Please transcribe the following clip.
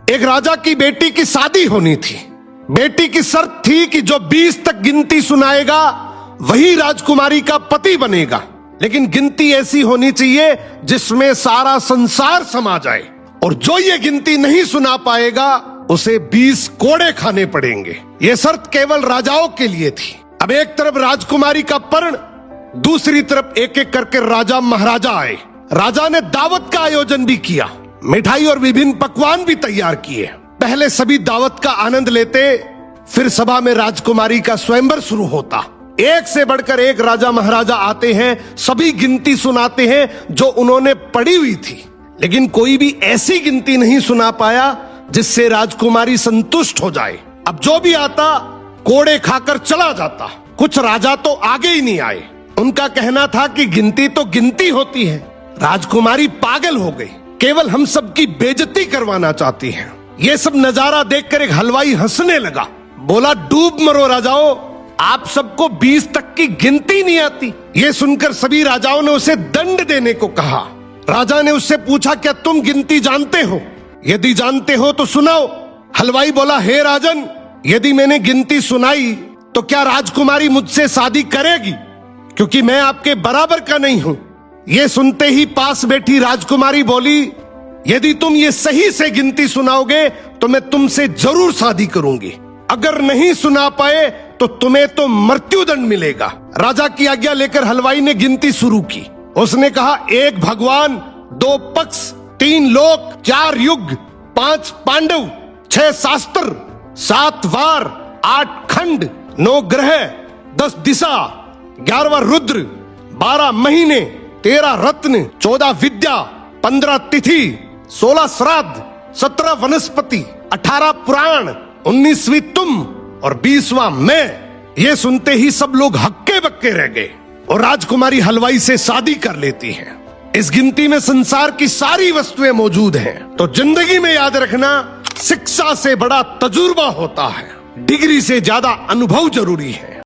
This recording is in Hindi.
एक राजा की बेटी की शादी होनी थी। बेटी की शर्त थी कि जो 20 तक गिनती सुनाएगा वही राजकुमारी का पति बनेगा, लेकिन गिनती ऐसी होनी चाहिए जिसमें सारा संसार समा जाए, और जो ये गिनती नहीं सुना पाएगा उसे 20 कोड़े खाने पड़ेंगे। ये शर्त केवल राजाओं के लिए थी। अब एक तरफ राजकुमारी का पर्ण, दूसरी तरफ एक एक करके राजा महाराजा आए। राजा ने दावत का आयोजन भी किया, मिठाई और विभिन्न पकवान भी तैयार किए। पहले सभी दावत का आनंद लेते, फिर सभा में राजकुमारी का स्वयंवर शुरू होता। एक से बढ़कर एक राजा महाराजा आते हैं, सभी गिनती सुनाते हैं जो उन्होंने पढ़ी हुई थी, लेकिन कोई भी ऐसी गिनती नहीं सुना पाया जिससे राजकुमारी संतुष्ट हो जाए। अब जो भी आता कोड़े खाकर चला जाता। कुछ राजा तो आगे ही नहीं आए। उनका कहना था कि गिनती तो गिनती होती है। राजकुमारी पागल हो गई, केवल हम सबकी बेइज्जती करवाना चाहती है। ये सब नजारा देखकर एक हलवाई हंसने लगा, बोला, डूब मरो राजाओं, आप सबको 20 तक की गिनती नहीं आती। ये सुनकर सभी राजाओं ने उसे दंड देने को कहा। राजा ने उससे पूछा, क्या तुम गिनती जानते हो? यदि जानते हो तो सुनाओ। हलवाई बोला, हे राजन, यदि मैंने गिनती सुनाई तो क्या राजकुमारी मुझसे शादी करेगी, क्योंकि मैं आपके बराबर का नहीं हूं। ये सुनते ही पास बैठी राजकुमारी बोली, यदि तुम ये सही से गिनती सुनाओगे तो मैं तुमसे जरूर शादी करूंगी, अगर नहीं सुना पाए तो तुम्हें तो मृत्युदंड मिलेगा। राजा की आज्ञा लेकर हलवाई ने गिनती शुरू की। उसने कहा, 1 भगवान, 2 पक्ष, 3 लोक, 4 युग, 5 पांडव, 6 शास्त्र, 7 वार, 8 खंड, 9 ग्रह, 10 दिशा, 11वां रुद्र, 12 महीने, 13 रत्न, 14 विद्या, 15 तिथि, 16 श्राद्ध, 17 वनस्पति, 18 पुराण, 19वीं तुम और 20वां मैं। ये सुनते ही सब लोग हक्के बक्के रह गए और राजकुमारी हलवाई से शादी कर लेती है। इस गिनती में संसार की सारी वस्तुएं मौजूद हैं। तो जिंदगी में याद रखना, शिक्षा से बड़ा तजुर्बा होता है, डिग्री से ज्यादा अनुभव जरूरी है।